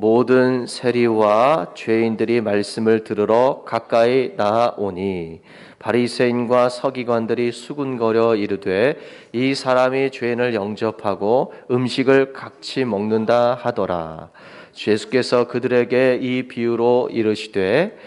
모든 세리와 죄인들이 말씀을 들으러 가까이 나아오니 바리새인과 서기관들이 수군거려 이르되 이 사람이 죄인을 영접하고 음식을 같이 먹는다 하더라. 예수께서 그들에게 이 비유로 이르시되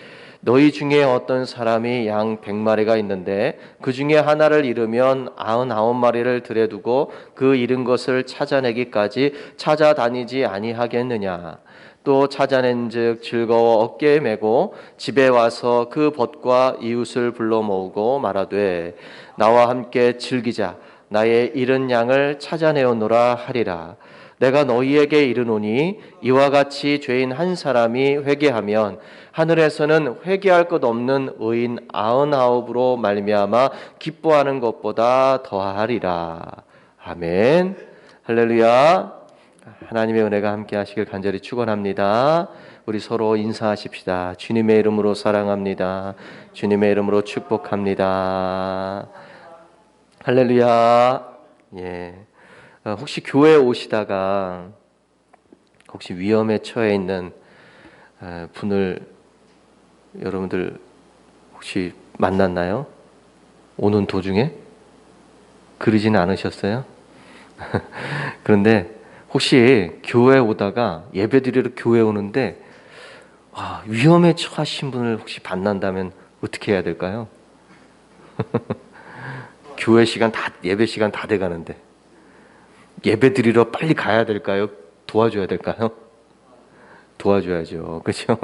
너희 중에 어떤 사람이 양 100마리가 있는데 그 중에 하나를 잃으면 99마리를 들여 두고 그 잃은 것을 찾아내기까지 찾아다니지 아니하겠느냐. 또 찾아낸즉 즐거워 어깨에 메고 집에 와서 그 벗과 이웃을 불러 모으고 말하되 나와 함께 즐기자. 나의 잃은 양을 찾아내오노라 하리라. 내가 너희에게 이르노니 이와 같이 죄인 한 사람이 회개하면 하늘에서는 회개할 것 없는 의인 99으로 말미암아 기뻐하는 것보다 더하리라. 아멘. 할렐루야. 하나님의 은혜가 함께 하시길 간절히 축원합니다. 우리 서로 인사하십시다. 주님의 이름으로 사랑합니다. 주님의 이름으로 축복합니다. 할렐루야. 예. 혹시 교회에 오시다가 혹시 위험에 처해 있는 분을 여러분들 혹시 만났나요? 오는 도중에? 그러지는 않으셨어요? 그런데 혹시 교회 오다가 예배드리러 교회 오는데 위험에 처하신 분을 혹시 만난다면 어떻게 해야 될까요? 교회 시간 다 예배 시간 다 돼가는데 예배 드리러 빨리 가야 될까요? 도와줘야 될까요? 도와줘야죠. 그렇죠?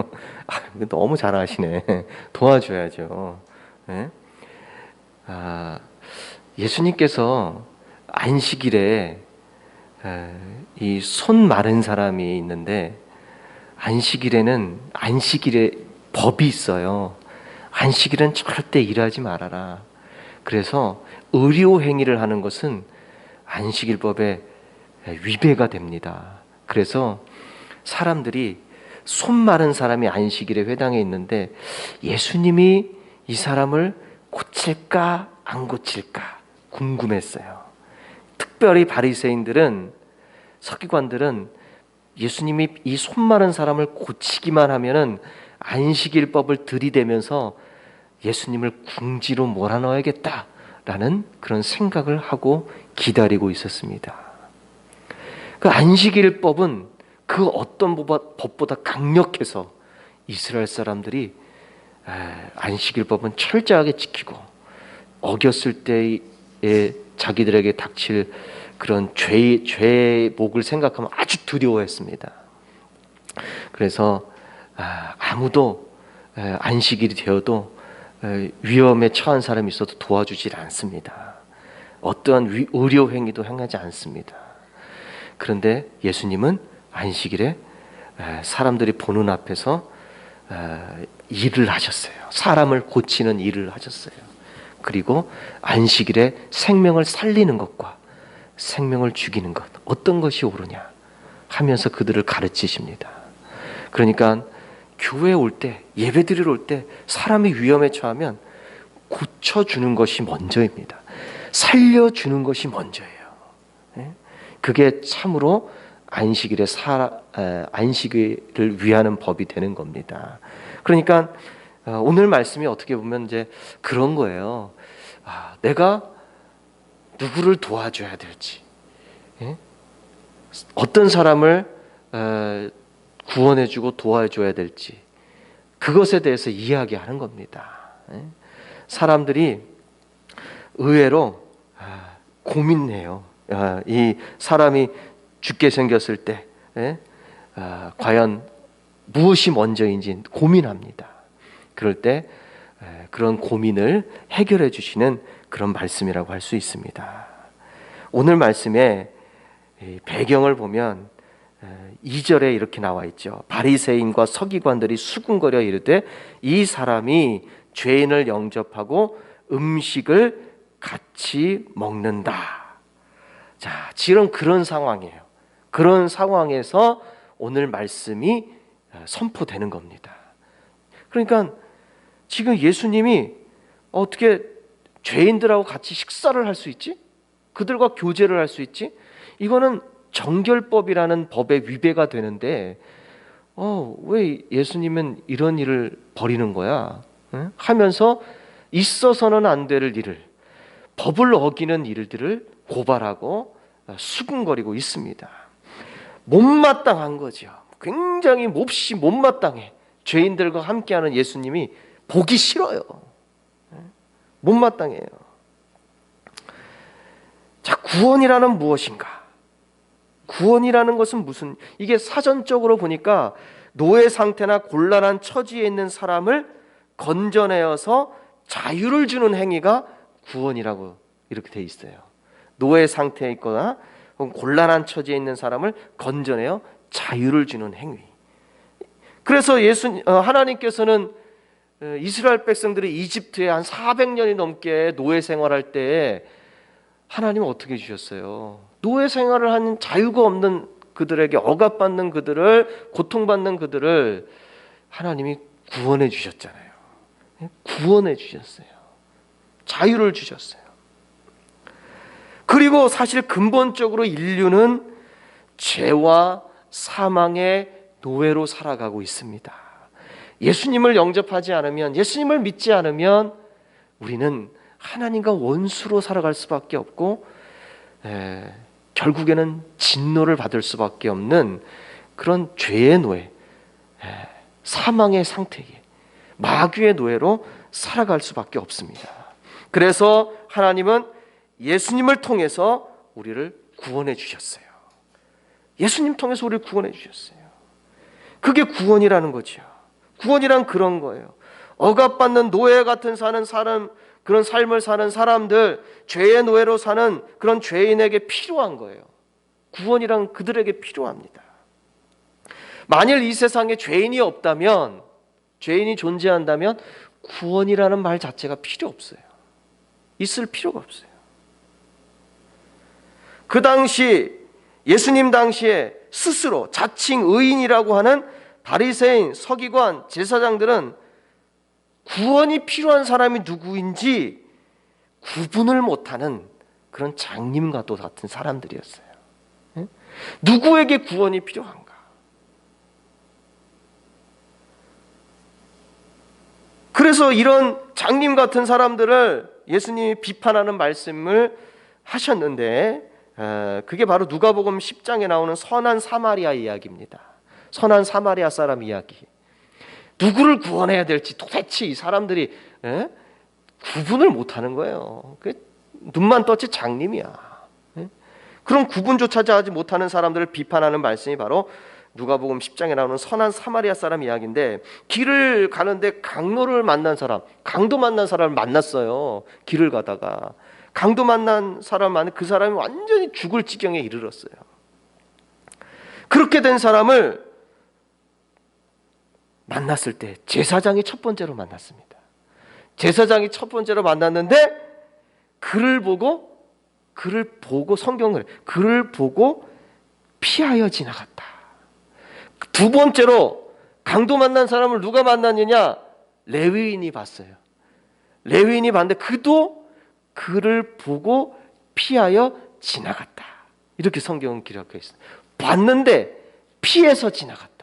너무 잘하시네. 도와줘야죠. 네? 예수님께서 안식일에 이 손 마른 사람이 있는데 안식일에 법이 있어요. 안식일은 절대 일하지 말아라. 그래서 의료 행위를 하는 것은 안식일법에 위배가 됩니다. 그래서 사람들이 손 마른 사람이 안식일에 회당에 있는데 예수님이 이 사람을 고칠까 안 고칠까 궁금했어요. 특별히 바리새인들은 서기관들은 예수님이 이 손 마른 사람을 고치기만 하면은 안식일법을 들이대면서 예수님을 궁지로 몰아넣어야겠다라는 그런 생각을 하고 기다리고 있었습니다. 그 안식일법은 그 어떤 법보다 강력해서 이스라엘 사람들이 안식일법은 철저하게 지키고 어겼을 때에 자기들에게 닥칠 그런 죄의 목을 생각하면 아주 두려워했습니다. 그래서 아무도 안식일이 되어도 위험에 처한 사람이 있어도 도와주질 않습니다. 어떠한 의료 행위도 행하지 않습니다. 그런데 예수님은 안식일에 사람들이 보는 앞에서 일을 하셨어요. 사람을 고치는 일을 하셨어요. 그리고 안식일에 생명을 살리는 것과 생명을 죽이는 것 어떤 것이 옳으냐 하면서 그들을 가르치십니다. 그러니까 교회에 올 때 예배 드리러 올 때 사람이 위험에 처하면 고쳐주는 것이 먼저입니다. 살려주는 것이 먼저예요. 그게 참으로 안식일을 위하는 법이 되는 겁니다. 그러니까 오늘 말씀이 어떻게 보면 이제 그런 거예요. 내가 누구를 도와줘야 될지, 어떤 사람을 구원해주고 도와줘야 될지 그것에 대해서 이야기하는 겁니다. 사람들이 의외로 고민해요. 이 사람이 죽게 생겼을 때 과연 무엇이 먼저인지 고민합니다. 그럴 때 그런 고민을 해결해 주시는 그런 말씀이라고 할 수 있습니다. 오늘 말씀의 배경을 보면 2절에 이렇게 나와 있죠. 바리새인과 서기관들이 수군거려 이르되 이 사람이 죄인을 영접하고 음식을 같이 먹는다. 자, 지금 그런 상황이에요. 그런 상황에서 오늘 말씀이 선포되는 겁니다. 그러니까 지금 예수님이 어떻게 죄인들하고 같이 식사를 할 수 있지? 그들과 교제를 할 수 있지? 이거는 정결법이라는 법의 위배가 되는데 왜 예수님은 이런 일을 벌이는 거야? 하면서 있어서는 안 될 일을, 법을 어기는 일들을 고발하고 수군거리고 있습니다. 못마땅한 거죠. 굉장히 몹시 못마땅해. 죄인들과 함께하는 예수님이 보기 싫어요. 못마땅해요. 자, 구원이라는 무엇인가? 구원이라는 것은 이게 사전적으로 보니까 노예 상태나 곤란한 처지에 있는 사람을 건져내어서 자유를 주는 행위가 구원이라고 이렇게 돼 있어요. 노예 상태에 있거나 곤란한 처지에 있는 사람을 건져내어 자유를 주는 행위. 그래서 하나님께서는 이스라엘 백성들이 이집트에 한 400년이 넘게 노예 생활할 때 하나님은 어떻게 해주셨어요? 노예 생활을 하는 자유가 없는 그들에게 억압받는 그들을, 고통받는 그들을 하나님이 구원해 주셨잖아요. 구원해 주셨어요. 자유를 주셨어요. 그리고 사실 근본적으로 인류는 죄와 사망의 노예로 살아가고 있습니다. 예수님을 영접하지 않으면, 예수님을 믿지 않으면 우리는 하나님과 원수로 살아갈 수밖에 없고 결국에는 진노를 받을 수밖에 없는 그런 죄의 노예, 사망의 상태에 마귀의 노예로 살아갈 수밖에 없습니다. 그래서 하나님은 예수님을 통해서 우리를 구원해 주셨어요. 예수님 통해서 우리를 구원해 주셨어요. 그게 구원이라는 거죠. 구원이란 그런 거예요. 억압받는 노예 같은 사람, 그런 삶을 사는 사람들, 죄의 노예로 사는 그런 죄인에게 필요한 거예요. 구원이란 그들에게 필요합니다. 만일 이 세상에 죄인이 없다면, 죄인이 존재한다면 구원이라는 말 자체가 필요 없어요. 있을 필요가 없어요. 그 당시, 예수님 당시에 스스로 자칭 의인이라고 하는 바리새인, 서기관, 제사장들은 구원이 필요한 사람이 누구인지 구분을 못하는 그런 장님과도 같은 사람들이었어요. 누구에게 구원이 필요한가? 그래서 이런 장님 같은 사람들을 예수님이 비판하는 말씀을 하셨는데, 그게 바로 누가복음 10장에 나오는 선한 사마리아 이야기입니다. 선한 사마리아 사람 이야기. 누구를 구원해야 될지 도대체 이 사람들이 구분을 못하는 거예요. 눈만 떴지 장님이야. 그런 구분조차 하지 못하는 사람들을 비판하는 말씀이 바로 누가복음 10장에 나오는 선한 사마리아 사람 이야기인데, 길을 가는데 강도를 만난 사람, 강도 만난 사람을 만났어요. 길을 가다가 강도 만난 사람, 그 사람이 완전히 죽을 지경에 이르렀어요. 그렇게 된 사람을 만났을 때 제사장이 첫 번째로 만났습니다. 제사장이 첫 번째로 만났는데 그를 보고 성경을 그를 보고 피하여 지나갔다. 두 번째로 강도 만난 사람을 누가 만났느냐? 레위인이 봤어요. 레위인이 봤는데 그도 그를 보고 피하여 지나갔다. 이렇게 성경은 기록해 있어요. 봤는데 피해서 지나갔다.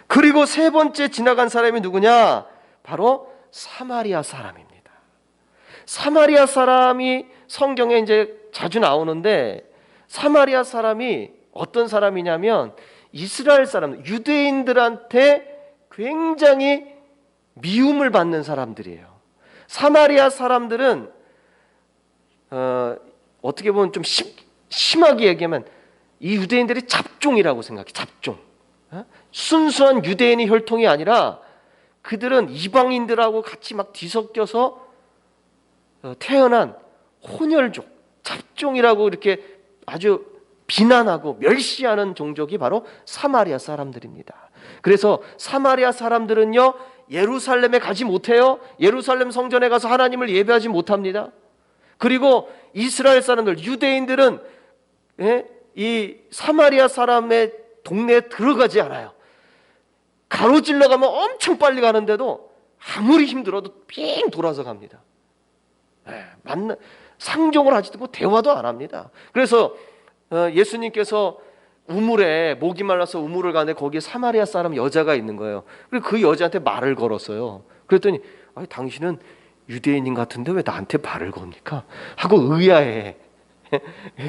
그리고 세 번째 지나간 사람이 누구냐? 바로 사마리아 사람입니다. 사마리아 사람이 성경에 이제 자주 나오는데, 사마리아 사람이 어떤 사람이냐면 이스라엘 사람, 유대인들한테 굉장히 미움을 받는 사람들이에요. 사마리아 사람들은 어떻게 보면 좀 심하게 얘기하면 이 유대인들이 잡종이라고 생각해. 잡종. 순수한 유대인의 혈통이 아니라 그들은 이방인들하고 같이 막 뒤섞여서 태어난 혼혈족, 잡종이라고 이렇게 아주 비난하고 멸시하는 종족이 바로 사마리아 사람들입니다. 그래서 사마리아 사람들은요, 예루살렘에 가지 못해요. 예루살렘 성전에 가서 하나님을 예배하지 못합니다. 그리고 이스라엘 사람들, 유대인들은 이 사마리아 사람의 동네에 들어가지 않아요. 가로질러 가면 엄청 빨리 가는데도 아무리 힘들어도 삥 돌아서 갑니다. 상종을 하지도 못하고 대화도 안 합니다. 그래서 예수님께서 우물에 목이 말라서 우물을 가는데 거기에 사마리아 사람 여자가 있는 거예요. 그리고 그 여자한테 말을 걸었어요. 그랬더니 아니, 당신은 유대인인 같은데 왜 나한테 말을 겁니까? 하고 의아해.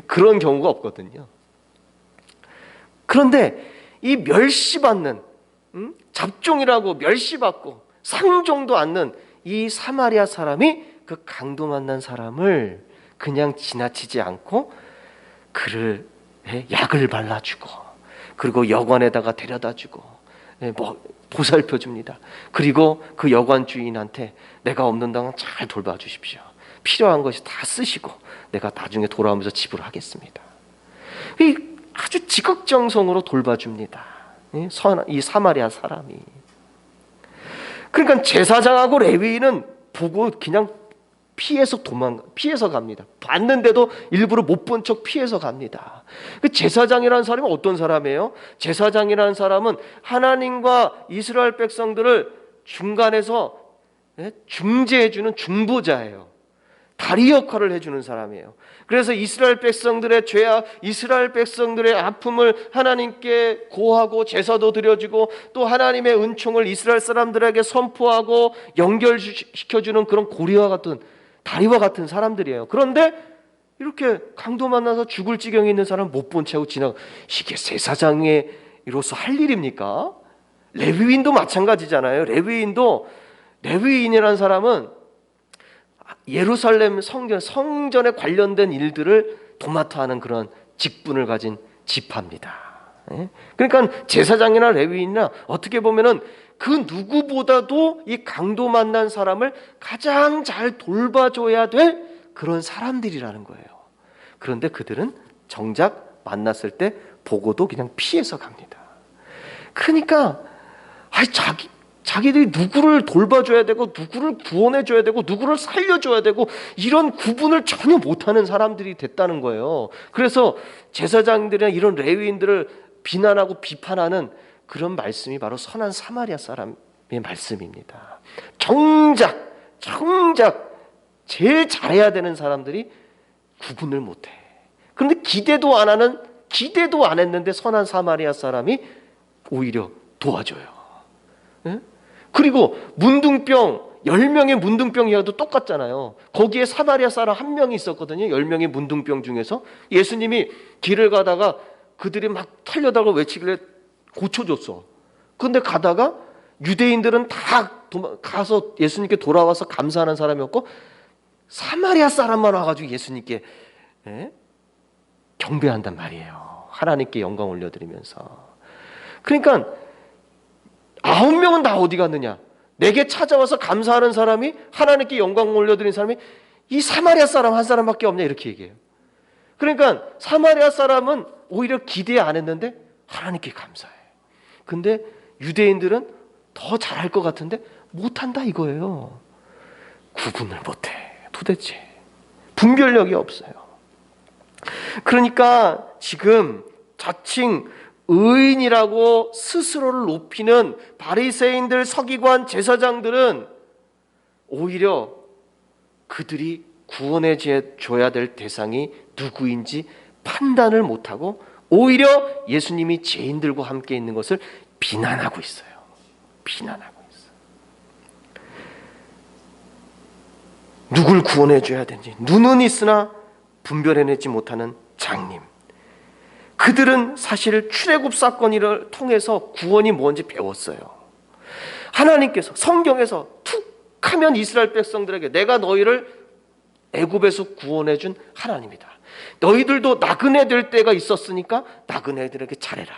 그런 경우가 없거든요. 그런데 이 멸시받는 잡종이라고 멸시받고 상종도 않는 이 사마리아 사람이 그 강도 만난 사람을 그냥 지나치지 않고 그를 약을 발라주고 그리고 여관에다가 데려다주고 뭐 보살펴줍니다. 그리고 그 여관 주인한테 내가 없는 동안 잘 돌봐주십시오. 필요한 것이 다 쓰시고 내가 나중에 돌아오면서 지불하겠습니다. 아주 지극정성으로 돌봐줍니다. 이 사마리아 사람이. 그러니까 제사장하고 레위인은 보고 그냥 피해서 갑니다. 봤는데도 일부러 못 본 척 피해서 갑니다. 그 제사장이라는 사람이 어떤 사람이에요? 제사장이라는 사람은 하나님과 이스라엘 백성들을 중간에서 중재해주는 중보자예요. 다리 역할을 해주는 사람이에요. 그래서 이스라엘 백성들의 죄악, 이스라엘 백성들의 아픔을 하나님께 고하고 제사도 드려주고 또 하나님의 은총을 이스라엘 사람들에게 선포하고 연결시켜주는 그런 고리와 같은 다리와 같은 사람들이에요. 그런데 이렇게 강도 만나서 죽을 지경에 있는 사람 못 본 채 하고 지나가. 이게 제사장으로서 할 일입니까? 레위인도 마찬가지잖아요. 레위인이라는 사람은 예루살렘 성전에 관련된 일들을 도맡아 하는 그런 직분을 가진 지파입니다. 그러니까 제사장이나 레위인이나 어떻게 보면은 그 누구보다도 이 강도 만난 사람을 가장 잘 돌봐줘야 될 그런 사람들이라는 거예요. 그런데 그들은 정작 만났을 때 보고도 그냥 피해서 갑니다. 그러니까 자기들이 누구를 돌봐줘야 되고 누구를 구원해줘야 되고 누구를 살려줘야 되고 이런 구분을 전혀 못하는 사람들이 됐다는 거예요. 그래서 제사장들이나 이런 레위인들을 비난하고 비판하는 그런 말씀이 바로 선한 사마리아 사람의 말씀입니다. 정작 제일 잘해야 되는 사람들이 구분을 못해. 그런데 기대도 안 했는데 선한 사마리아 사람이 오히려 도와줘요. 그리고 문둥병 10명의 문둥병 이야기도 똑같잖아요. 거기에 사마리아 사람 한 명이 있었거든요. 10명의 문둥병 중에서 예수님이 길을 가다가 그들이 막 털려다가 외치길래 고쳐줬어. 그런데 가다가 유대인들은 다 가서 예수님께 돌아와서 감사하는 사람이 없고 사마리아 사람만 와가지고 예수님께 경배한단 말이에요. 하나님께 영광 올려드리면서. 그러니까 9명은 다 어디 갔느냐? 내게 찾아와서 감사하는 사람이 하나님께 영광 올려드리는 사람이 이 사마리아 사람 한 사람밖에 없냐 이렇게 얘기해요. 그러니까 사마리아 사람은 오히려 기대 안 했는데 하나님께 감사해. 근데 유대인들은 더 잘할 것 같은데 못한다 이거예요. 구분을 못해 도대체. 분별력이 없어요. 그러니까 지금 자칭 의인이라고 스스로를 높이는 바리새인들, 서기관, 제사장들은 오히려 그들이 구원해 줘야 될 대상이 누구인지 판단을 못하고 오히려 예수님이 죄인들과 함께 있는 것을 비난하고 있어요. 비난하고 있어요. 누굴 구원해 줘야 되는지 눈은 있으나 분별해내지 못하는 장님. 그들은 사실 출애굽 사건을 통해서 구원이 뭔지 배웠어요. 하나님께서 성경에서 툭 하면 이스라엘 백성들에게 내가 너희를 애굽에서 구원해 준 하나님이다. 너희들도 나그네 될 때가 있었으니까 나그네들에게 잘해라.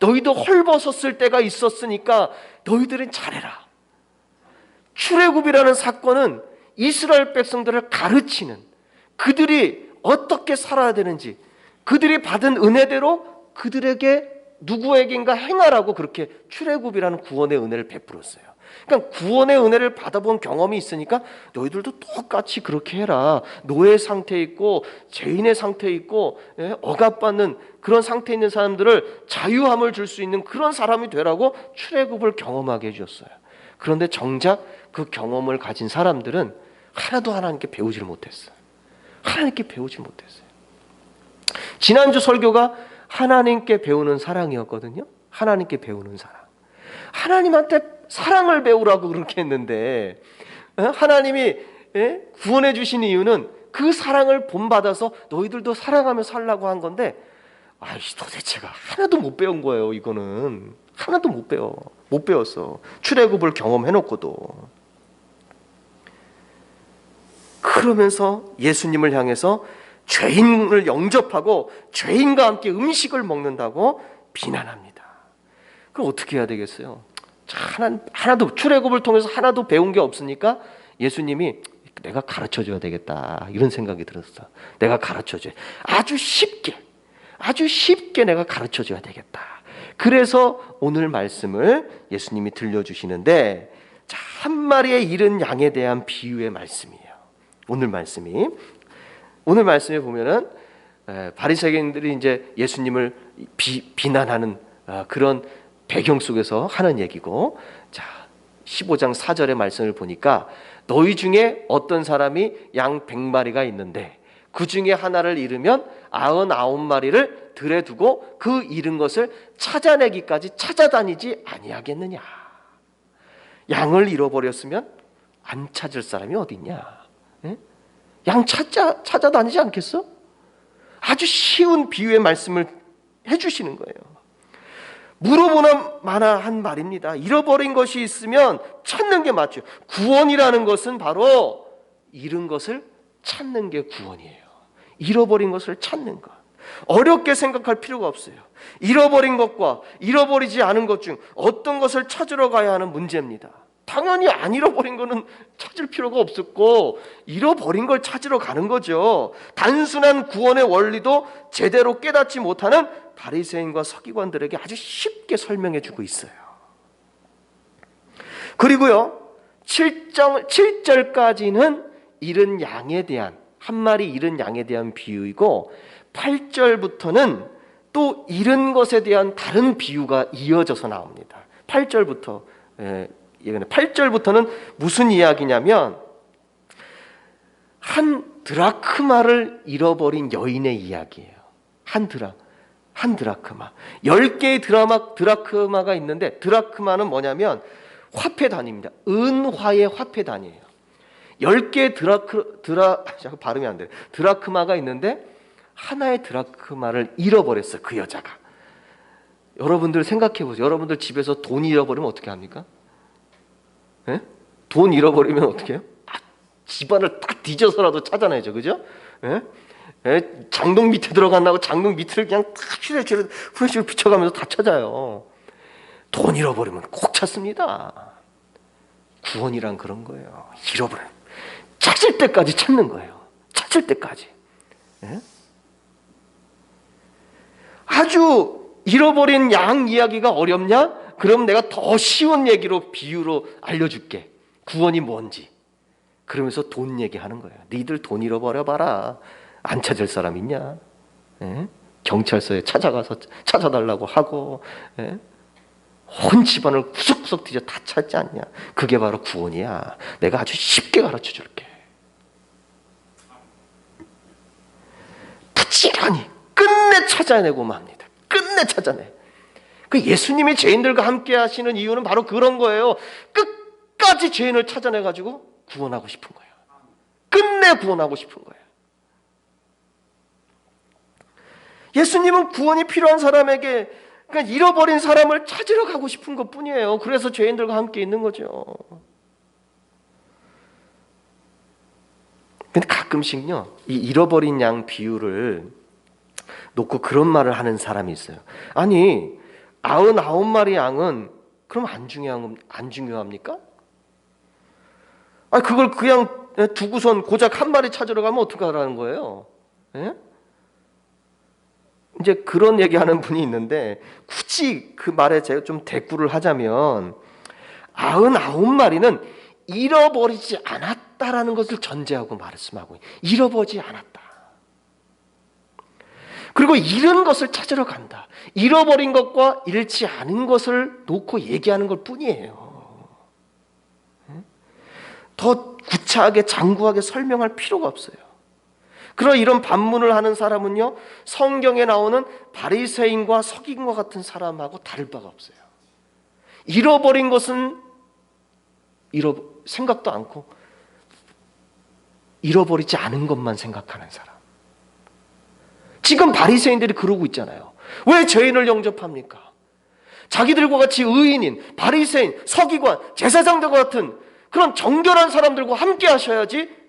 너희도 헐벗었을 때가 있었으니까 너희들은 잘해라. 출애굽이라는 사건은 이스라엘 백성들을 가르치는, 그들이 어떻게 살아야 되는지, 그들이 받은 은혜대로 그들에게 누구에게인가 행하라고 그렇게 출애굽이라는 구원의 은혜를 베풀었어요. 그러니까 구원의 은혜를 받아본 경험이 있으니까 너희들도 똑같이 그렇게 해라. 노예 상태에 있고 죄인의 상태에 있고 억압받는 그런 상태에 있는 사람들을 자유함을 줄 수 있는 그런 사람이 되라고 출애굽을 경험하게 해주셨어요. 그런데 정작 그 경험을 가진 사람들은 하나도 하나님께 배우지를 못했어요. 하나님께 배우지 못했어요. 지난주 설교가 하나님께 배우는 사랑이었거든요. 하나님께 배우는 사랑. 하나님한테 사랑을 배우라고 그렇게 했는데 하나님이 구원해 주신 이유는 그 사랑을 본받아서 너희들도 사랑하며 살라고 한 건데 도대체가 하나도 못 배운 거예요. 이거는 하나도 못 배웠어. 출애굽을 경험해놓고도. 그러면서 예수님을 향해서 죄인을 영접하고 죄인과 함께 음식을 먹는다고 비난합니다. 그럼 어떻게 해야 되겠어요? 하나도 출애굽을 통해서 하나도 배운 게 없으니까 예수님이 내가 가르쳐줘야 되겠다 이런 생각이 들었어. 내가 가르쳐줘야 아주 쉽게 내가 가르쳐줘야 되겠다. 그래서 오늘 말씀을 예수님이 들려주시는데 한 마리의 잃은 양에 대한 비유의 말씀이에요. 오늘 말씀에 보면은 바리새인들이 이제 예수님을 비난하는 그런 배경 속에서 하는 얘기고, 자 15장 4절의 말씀을 보니까 너희 중에 어떤 사람이 양 100마리가 있는데 그 중에 하나를 잃으면 99마리를 들에 두고 그 잃은 것을 찾아내기까지 찾아다니지 아니하겠느냐. 양을 잃어버렸으면 안 찾을 사람이 어디 있냐. 양 찾아다니지 않겠어? 아주 쉬운 비유의 말씀을 해주시는 거예요. 물어보나 마나 한 말입니다. 잃어버린 것이 있으면 찾는 게 맞죠. 구원이라는 것은 바로 잃은 것을 찾는 게 구원이에요. 잃어버린 것을 찾는 것. 어렵게 생각할 필요가 없어요. 잃어버린 것과 잃어버리지 않은 것 중 어떤 것을 찾으러 가야 하는 문제입니다. 당연히 안 잃어버린 거는 찾을 필요가 없었고 잃어버린 걸 찾으러 가는 거죠. 단순한 구원의 원리도 제대로 깨닫지 못하는 바리새인과 서기관들에게 아주 쉽게 설명해 주고 있어요. 그리고요 7절까지는 잃은 양에 대한, 한 마리 잃은 양에 대한 비유이고 8절부터는 또 잃은 것에 대한 다른 비유가 이어져서 나옵니다. 8절부터는 무슨 이야기냐면 한 드라크마를 잃어버린 여인의 이야기예요. 한 드라크마. 10개의 드라크마가 있는데, 드라크마는 뭐냐면 화폐 단위입니다. 은화의 화폐 단위예요. 10개의 발음이 안 돼요. 드라크마가 있는데 하나의 드라크마를 잃어버렸어요. 그 여자가. 여러분들 생각해 보세요. 여러분들 집에서 돈 잃어버리면 어떻게 합니까? 돈 잃어버리면 어떻게 해요? 집안을 딱 뒤져서라도 찾아내죠. 그죠? 장롱 밑에 들어간다고 장롱 밑을 그냥 탁 후레쉬로 비춰가면서 다 찾아요. 돈 잃어버리면 꼭 찾습니다. 구원이란 그런 거예요. 잃어버려. 찾을 때까지 찾는 거예요. 찾을 때까지. 아주 잃어버린 양 이야기가 어렵냐? 그럼 내가 더 쉬운 얘기로 비유로 알려줄게. 구원이 뭔지. 그러면서 돈 얘기하는 거예요. 니들 돈 잃어버려봐라. 안 찾을 사람 있냐? 경찰서에 찾아가서 찾아달라고 하고 온 집안을 구석구석 뒤져 다 찾지 않냐? 그게 바로 구원이야. 내가 아주 쉽게 가르쳐줄게. 부지런히 끝내 찾아내고 맙니다. 끝내 찾아내. 그 예수님이 죄인들과 함께 하시는 이유는 바로 그런 거예요. 끝까지 죄인을 찾아내가지고 구원하고 싶은 거예요. 끝내 구원하고 싶은 거예요. 예수님은 구원이 필요한 사람에게, 그러니까 잃어버린 사람을 찾으러 가고 싶은 것뿐이에요. 그래서 죄인들과 함께 있는 거죠. 근데 가끔씩요, 이 잃어버린 양 비유를 놓고 그런 말을 하는 사람이 있어요. 아니 99마리 양은 그럼 안 중요합니까? 그걸 그냥 두고선 고작 한 마리 찾으러 가면 어떡하라는 거예요? 이제 그런 얘기하는 분이 있는데, 굳이 그 말에 제가 좀 대꾸를 하자면 99마리는 잃어버리지 않았다라는 것을 전제하고 말씀하고, 잃어버리지 않았다. 그리고 잃은 것을 찾으러 간다. 잃어버린 것과 잃지 않은 것을 놓고 얘기하는 것 뿐이에요. 더 구차하게 장구하게 설명할 필요가 없어요. 그러나 이런 반문을 하는 사람은요, 성경에 나오는 바리새인과 서기관과 같은 사람하고 다를 바가 없어요. 잃어버린 것은 생각도 않고 잃어버리지 않은 것만 생각하는 사람. 지금 바리새인들이 그러고 있잖아요. 왜 죄인을 영접합니까? 자기들과 같이 의인인 바리새인, 서기관, 제사장들과 같은 그런 정결한 사람들과 함께 하셔야지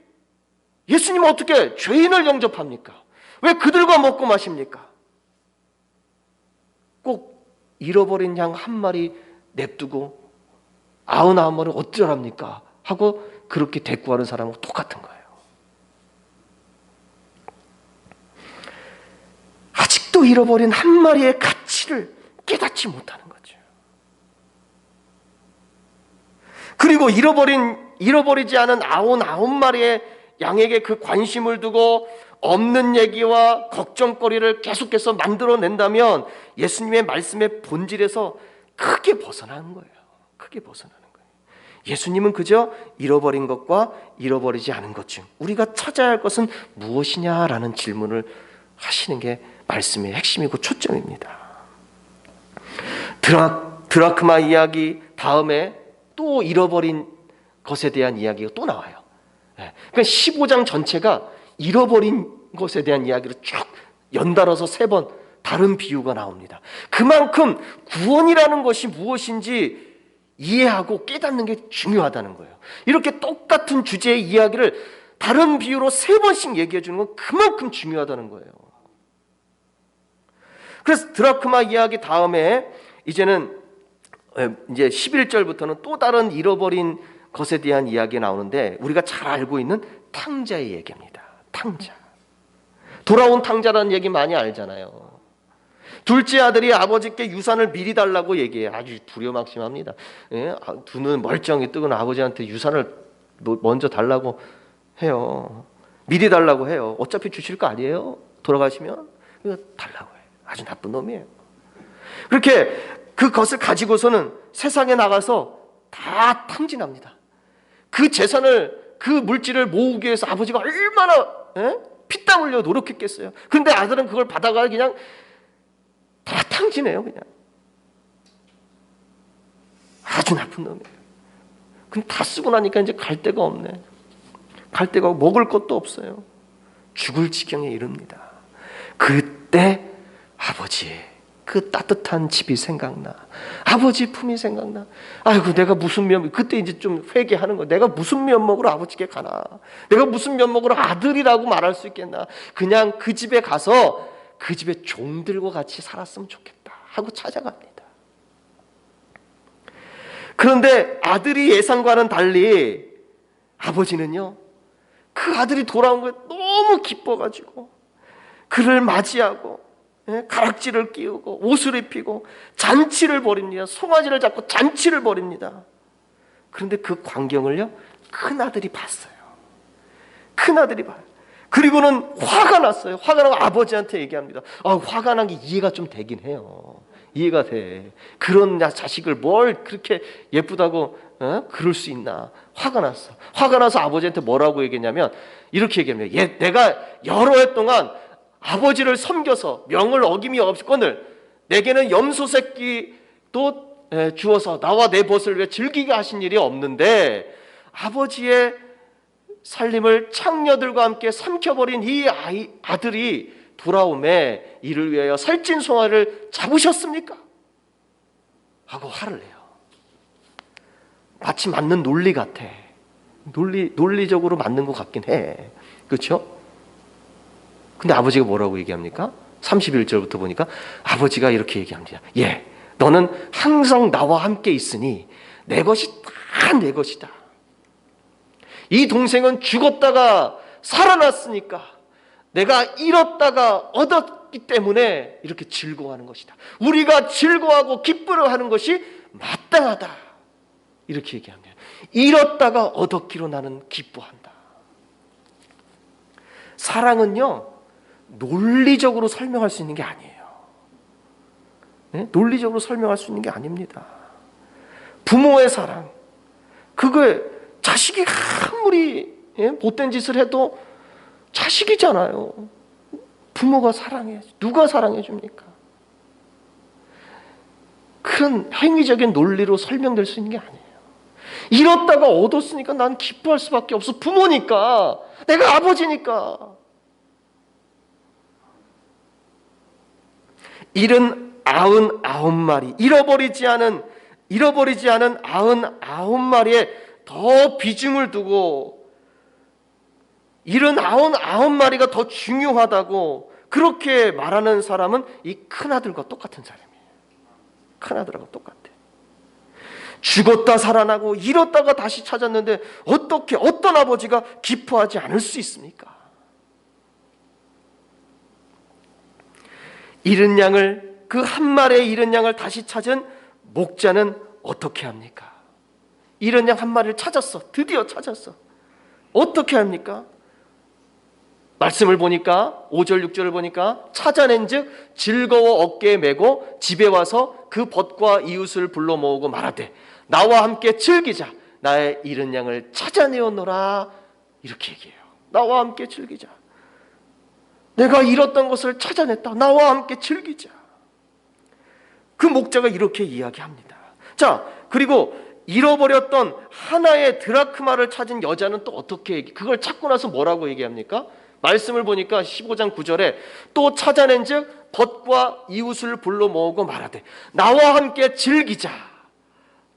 예수님은 어떻게 죄인을 영접합니까? 왜 그들과 먹고 마십니까? 꼭 잃어버린 양 한 마리 냅두고 99마리를 어쩌랍니까? 하고 그렇게 대꾸하는 사람하고 똑같은 거예요. 아직도 잃어버린 한 마리의 가치를 깨닫지 못하는 거죠. 그리고 잃어버리지 않은 99마리의 양에게 그 관심을 두고 없는 얘기와 걱정거리를 계속해서 만들어낸다면 예수님의 말씀의 본질에서 크게 벗어나는 거예요. 크게 벗어나는 거예요. 예수님은 그저 잃어버린 것과 잃어버리지 않은 것 중 우리가 찾아야 할 것은 무엇이냐라는 질문을 하시는 게 말씀의 핵심이고 초점입니다. 드라크마 이야기 다음에 또 잃어버린 것에 대한 이야기가 또 나와요. 그러니까 15장 전체가 잃어버린 것에 대한 이야기로 쭉 연달아서 3번 다른 비유가 나옵니다. 그만큼 구원이라는 것이 무엇인지 이해하고 깨닫는 게 중요하다는 거예요. 이렇게 똑같은 주제의 이야기를 다른 비유로 3번씩 얘기해 주는 건 그만큼 중요하다는 거예요. 그래서 드라크마 이야기 다음에 이제 11절부터는 또 다른 잃어버린 것에 대한 이야기가 나오는데 우리가 잘 알고 있는 탕자의 얘기입니다. 탕자. 돌아온 탕자라는 얘기 많이 알잖아요. 둘째 아들이 아버지께 유산을 미리 달라고 얘기해요. 아주 두려움막심합니다. 예? 두 눈 멀쩡히 뜨고 아버지한테 유산을 먼저 달라고 해요. 미리 달라고 해요. 어차피 주실 거 아니에요? 돌아가시면 달라고 해요. 아주 나쁜 놈이에요. 그렇게 그것을 가지고서는 세상에 나가서 다 탕진합니다. 그 재산을, 그 물질을 모으기 위해서 아버지가 얼마나 피땀 흘려 노력했겠어요. 그런데 아들은 그걸 받아가 그냥 다 탕진해요. 그냥 아주 나쁜 놈이에요. 그럼 다 쓰고 나니까 이제 갈 데가 없네. 갈 데가 없고 먹을 것도 없어요. 죽을 지경에 이릅니다. 그때 아버지의 그 따뜻한 집이 생각나. 아버지 품이 생각나. 아이고 내가 무슨 그때 이제 좀 회개하는 거. 내가 무슨 면목으로 아버지께 가나. 내가 무슨 면목으로 아들이라고 말할 수 있겠나. 그냥 그 집에 가서 그 집의 종들과 같이 살았으면 좋겠다 하고 찾아갑니다. 그런데 아들이 예상과는 달리 아버지는요, 그 아들이 돌아온 거에 너무 기뻐가지고 그를 맞이하고 가락지를 끼우고 옷을 입히고 잔치를 벌입니다. 송아지를 잡고 잔치를 벌입니다. 그런데 그 광경을요, 큰아들이 봤어요. 큰아들이 봐요. 그리고는 화가 났어요. 화가 나고 아버지한테 얘기합니다. 화가 난 게 이해가 좀 되긴 해요. 이해가 돼. 그런 자식을 뭘 그렇게 예쁘다고 그럴 수 있나. 화가 났어. 화가 나서 아버지한테 뭐라고 얘기했냐면 이렇게 얘기합니다. 내가 여러 해 동안 아버지를 섬겨서 명을 어김이 없거늘 내게는 염소 새끼도 주어서 나와 내 벗을 위해 즐기게 하신 일이 없는데 아버지의 살림을 창녀들과 함께 삼켜버린 이 아들이 돌아오매 이를 위하여 살찐 송아를 잡으셨습니까? 하고 화를 내요. 마치 맞는 논리 같아. 논리적으로 맞는 것 같긴 해. 그렇죠? 근데 아버지가 뭐라고 얘기합니까? 31절부터 보니까 아버지가 이렇게 얘기합니다. 예, 너는 항상 나와 함께 있으니 내 것이 다 내 것이다. 이 동생은 죽었다가 살아났으니까 내가 잃었다가 얻었기 때문에 이렇게 즐거워하는 것이다. 우리가 즐거워하고 기뻐하는 것이 마땅하다. 이렇게 얘기합니다. 잃었다가 얻었기로 나는 기뻐한다. 사랑은요, 논리적으로 설명할 수 있는 게 아니에요. 네? 논리적으로 설명할 수 있는 게 아닙니다. 부모의 사랑, 그거에 자식이 아무리 못된 짓을 해도 자식이잖아요. 부모가 사랑해야지. 누가 사랑해 줍니까? 그런 행위적인 논리로 설명될 수 있는 게 아니에요. 잃었다가 얻었으니까 난 기뻐할 수밖에 없어. 부모니까, 내가 아버지니까. 잃은 99마리, 잃어버리지 않은 99마리에 더 비중을 두고, 잃은 99마리가 더 중요하다고 그렇게 말하는 사람은 이 큰아들과 똑같은 사람이에요. 큰아들하고 똑같아. 죽었다 살아나고 잃었다가 다시 찾았는데 어떻게 어떤 아버지가 기뻐하지 않을 수 있습니까? 잃은 양을, 그 한 마리의 잃은 양을 다시 찾은 목자는 어떻게 합니까? 잃은 양 한 마리를 찾았어. 드디어 찾았어. 어떻게 합니까? 말씀을 보니까 5절 6절을 보니까 찾아낸 즉 즐거워 어깨에 메고 집에 와서 그 벗과 이웃을 불러 모으고 말하되 나와 함께 즐기자. 나의 잃은 양을 찾아내었노라. 이렇게 얘기해요. 나와 함께 즐기자. 내가 잃었던 것을 찾아냈다. 나와 함께 즐기자. 그 목자가 이렇게 이야기합니다. 자, 그리고 잃어버렸던 하나의 드라크마를 찾은 여자는 또 어떻게 그걸 찾고 나서 뭐라고 얘기합니까? 말씀을 보니까 15장 9절에 또 찾아낸 즉 벗과 이웃을 불러 모으고 말하되 나와 함께 즐기자.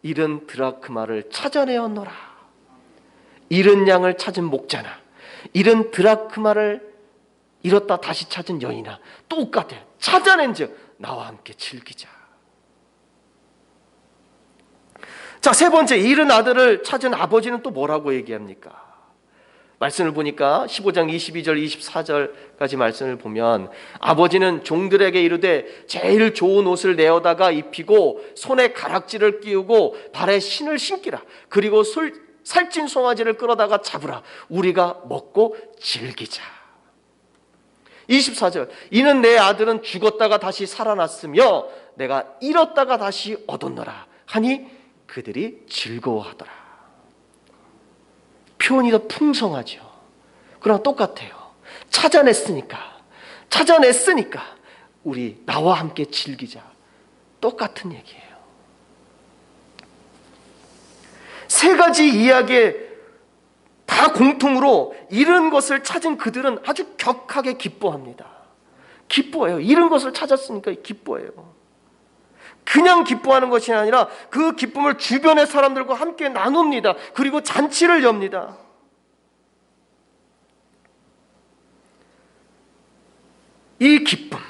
잃은 드라크마를 찾아내었노라. 잃은 양을 찾은 목자나 잃은 드라크마를 잃었다 다시 찾은 여인아 똑같아요. 찾아낸 즉 나와 함께 즐기자. 자, 세 번째, 잃은 아들을 찾은 아버지는 또 뭐라고 얘기합니까? 말씀을 보니까 15장 22절 24절까지 말씀을 보면 아버지는 종들에게 이르되 제일 좋은 옷을 내어다가 입히고 손에 가락지를 끼우고 발에 신을 신기라. 그리고 살찐 송아지를 끌어다가 잡으라. 우리가 먹고 즐기자. 24절, 이는 내 아들은 죽었다가 다시 살아났으며 내가 잃었다가 다시 얻었노라 하니 그들이 즐거워하더라. 표현이 더 풍성하죠. 그러나 똑같아요. 찾아냈으니까 우리 나와 함께 즐기자. 똑같은 얘기예요. 세 가지 이야기에 다 공통으로 잃은 것을 찾은 그들은 아주 격하게 기뻐합니다. 기뻐해요. 잃은 것을 찾았으니까 기뻐해요. 그냥 기뻐하는 것이 아니라 그 기쁨을 주변의 사람들과 함께 나눕니다. 그리고 잔치를 엽니다. 이 기쁨,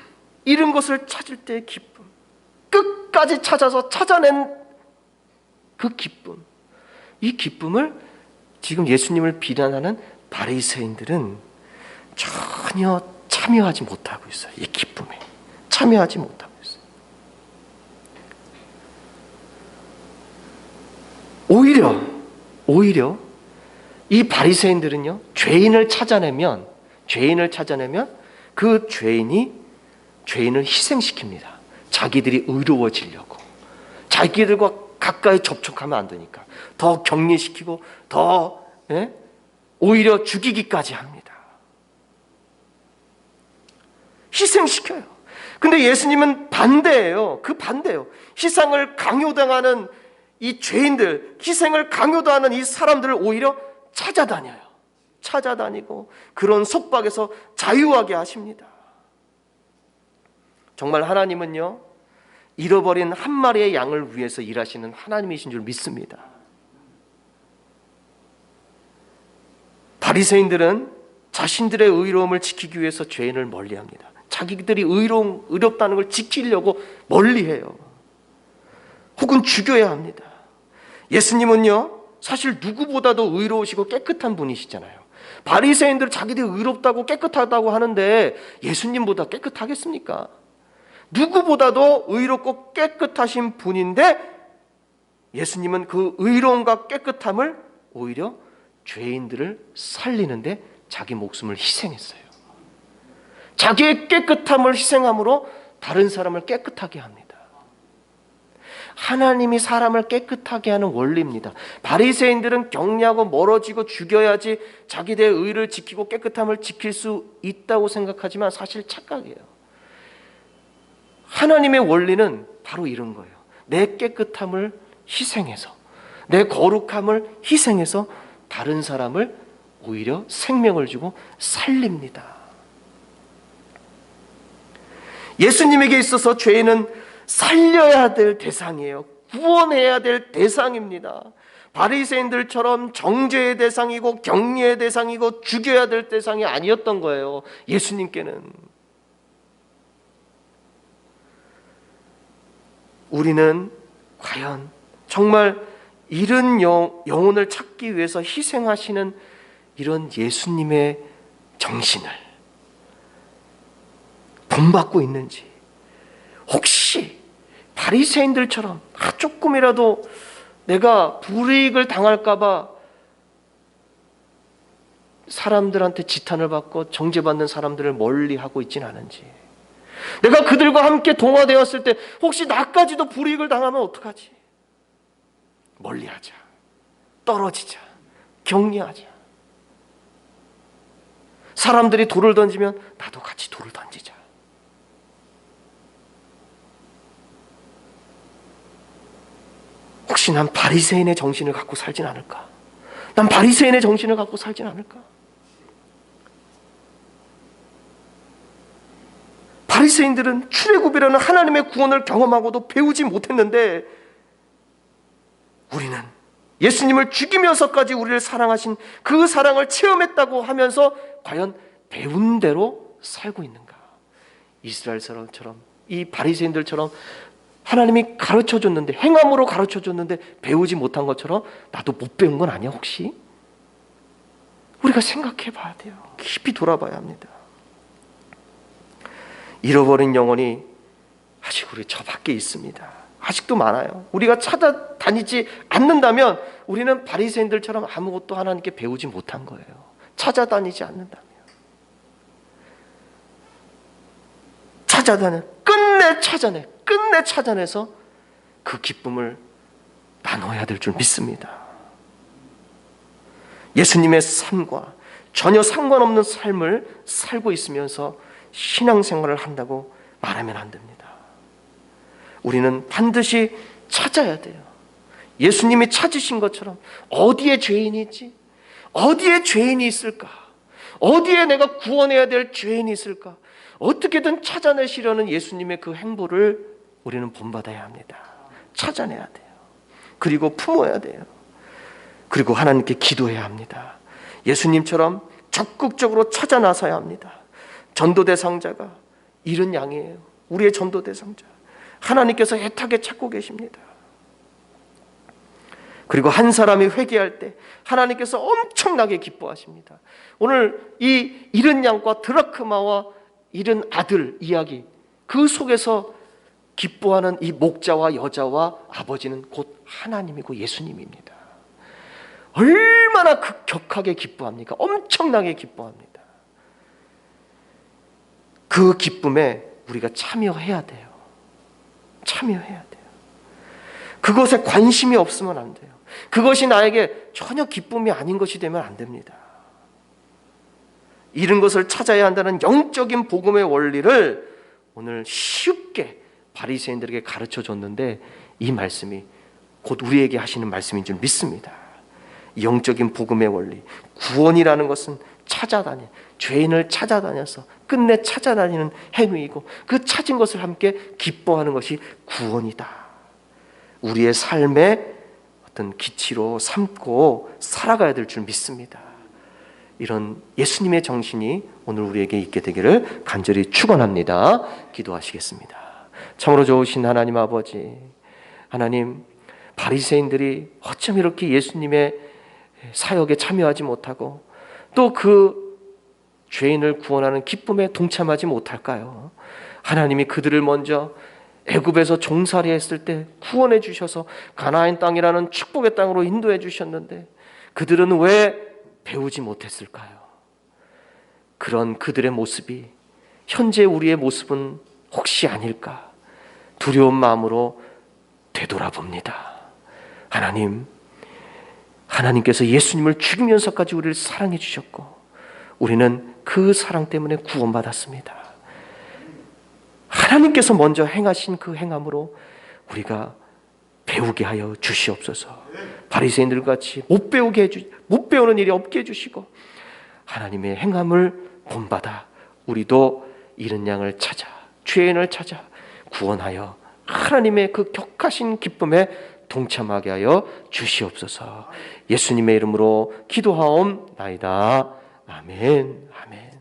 잃은 것을 찾을 때의 기쁨, 끝까지 찾아서 찾아낸 그 기쁨, 이 기쁨을 지금 예수님을 비난하는 바리새인들은 전혀 참여하지 못하고 있어요. 이 기쁨에 참여하지 못하고 있어요. 오히려 이 바리새인들은요, 죄인을 찾아내면 그 죄인을 희생시킵니다. 자기들이 의로워지려고. 자기들과 가까이 접촉하면 안 되니까 더 격리시키고 더 오히려 죽이기까지 합니다. 희생시켜요. 근데 예수님은 반대예요. 그 반대예요. 희생을 강요당하는 이 죄인들, 희생을 강요당하는 이 사람들을 오히려 찾아다니고 그런 속박에서 자유하게 하십니다. 정말 하나님은요, 잃어버린 한 마리의 양을 위해서 일하시는 하나님이신 줄 믿습니다. 바리새인들은 자신들의 의로움을 지키기 위해서 죄인을 멀리합니다. 자기들이 의롭다는 걸 지키려고 멀리해요. 혹은 죽여야 합니다. 예수님은요, 사실 누구보다도 의로우시고 깨끗한 분이시잖아요. 바리새인들 자기들이 의롭다고 깨끗하다고 하는데 예수님보다 깨끗하겠습니까? 누구보다도 의롭고 깨끗하신 분인데 예수님은 그 의로움과 깨끗함을 오히려 죄인들을 살리는데 자기 목숨을 희생했어요. 자기의 깨끗함을 희생함으로 다른 사람을 깨끗하게 합니다. 하나님이 사람을 깨끗하게 하는 원리입니다. 바리새인들은 격리하고 멀어지고 죽여야지 자기들의 의를 지키고 깨끗함을 지킬 수 있다고 생각하지만 사실 착각이에요. 하나님의 원리는 바로 이런 거예요. 내 깨끗함을 희생해서, 내 거룩함을 희생해서 다른 사람을 오히려 생명을 주고 살립니다. 예수님에게 있어서 죄인은 살려야 될 대상이에요. 구원해야 될 대상입니다. 바리새인들처럼 정죄의 대상이고 격리의 대상이고 죽여야 될 대상이 아니었던 거예요. 예수님께는. 우리는 과연 정말 잃은 영혼을 찾기 위해서 희생하시는 이런 예수님의 정신을 본받고 있는지, 혹시 바리새인들처럼 조금이라도 내가 불이익을 당할까 봐 사람들한테 지탄을 받고 정죄받는 사람들을 멀리하고 있진 않은지, 내가 그들과 함께 동화되었을 때 혹시 나까지도 불이익을 당하면 어떡하지? 멀리하자, 떨어지자, 격리하자. 사람들이 돌을 던지면 나도 같이 돌을 던지자. 혹시 난 바리새인의 정신을 갖고 살진 않을까? 난 바리새인의 정신을 갖고 살진 않을까? 바리새인들은 출애굽이라는 하나님의 구원을 경험하고도 배우지 못했는데, 우리는 예수님을 죽이면서까지 우리를 사랑하신 그 사랑을 체험했다고 하면서 과연 배운 대로 살고 있는가? 이스라엘 사람처럼, 이 바리새인들처럼 하나님이 가르쳐줬는데, 행함으로 가르쳐줬는데 배우지 못한 것처럼 나도 못 배운 건 아니야 혹시? 우리가 생각해 봐야 돼요. 깊이 돌아봐야 합니다. 잃어버린 영혼이 아직 우리 저 밖에 있습니다. 아직도 많아요. 우리가 찾아다니지 않는다면 우리는 바리새인들처럼 아무것도 하나님께 배우지 못한 거예요. 찾아다니지 않는다면. 끝내 찾아내서 그 기쁨을 나눠야 될 줄 믿습니다. 예수님의 삶과 전혀 상관없는 삶을 살고 있으면서 신앙생활을 한다고 말하면 안 됩니다. 우리는 반드시 찾아야 돼요. 예수님이 찾으신 것처럼 어디에 죄인이 있지? 어디에 죄인이 있을까? 어디에 내가 구원해야 될 죄인이 있을까? 어떻게든 찾아내시려는 예수님의 그 행보를 우리는 본받아야 합니다. 찾아내야 돼요. 그리고 품어야 돼요. 그리고 하나님께 기도해야 합니다. 예수님처럼 적극적으로 찾아 나서야 합니다. 전도 대상자가 잃은 양이에요. 우리의 전도 대상자. 하나님께서 애타게 찾고 계십니다. 그리고 한 사람이 회개할 때 하나님께서 엄청나게 기뻐하십니다. 오늘 이 잃은 양과 드라크마와 잃은 아들 이야기, 그 속에서 기뻐하는 이 목자와 여자와 아버지는 곧 하나님이고 예수님입니다. 얼마나 격하게 기뻐합니까? 엄청나게 기뻐합니다. 그 기쁨에 우리가 참여해야 돼요. 참여해야 돼요. 그것에 관심이 없으면 안 돼요. 그것이 나에게 전혀 기쁨이 아닌 것이 되면 안 됩니다. 잃은 것을 찾아야 한다는 영적인 복음의 원리를 오늘 쉽게 바리새인들에게 가르쳐 줬는데, 이 말씀이 곧 우리에게 하시는 말씀인 줄 믿습니다. 영적인 복음의 원리, 구원이라는 것은 찾아다니, 죄인을 찾아다녀서 끝내 찾아다니는 행위이고, 그 찾은 것을 함께 기뻐하는 것이 구원이다. 우리의 삶의 어떤 기치로 삼고 살아가야 될 줄 믿습니다. 이런 예수님의 정신이 오늘 우리에게 있게 되기를 간절히 축원합니다. 기도하시겠습니다. 참으로 좋으신 하나님 아버지, 하나님, 바리새인들이 어쩜 이렇게 예수님의 사역에 참여하지 못하고 또 그 죄인을 구원하는 기쁨에 동참하지 못할까요? 하나님이 그들을 먼저 애굽에서 종살이 했을 때 구원해 주셔서 가나안 땅이라는 축복의 땅으로 인도해 주셨는데 그들은 왜 배우지 못했을까요? 그런 그들의 모습이 현재 우리의 모습은 혹시 아닐까? 두려운 마음으로 되돌아봅니다. 하나님께서 예수님을 죽이면서까지 우리를 사랑해 주셨고 우리는 그 사랑 때문에 구원받았습니다. 하나님께서 먼저 행하신 그 행함으로 우리가 배우게 하여 주시옵소서. 바리새인들 같이 못 배우는 일이 없게 해주시고 하나님의 행함을 본받아 우리도 잃은 양을 찾아 죄인을 찾아 구원하여 하나님의 그 격하신 기쁨에 동참하게 하여 주시옵소서. 예수님의 이름으로 기도하옵나이다. 아멘. 아멘.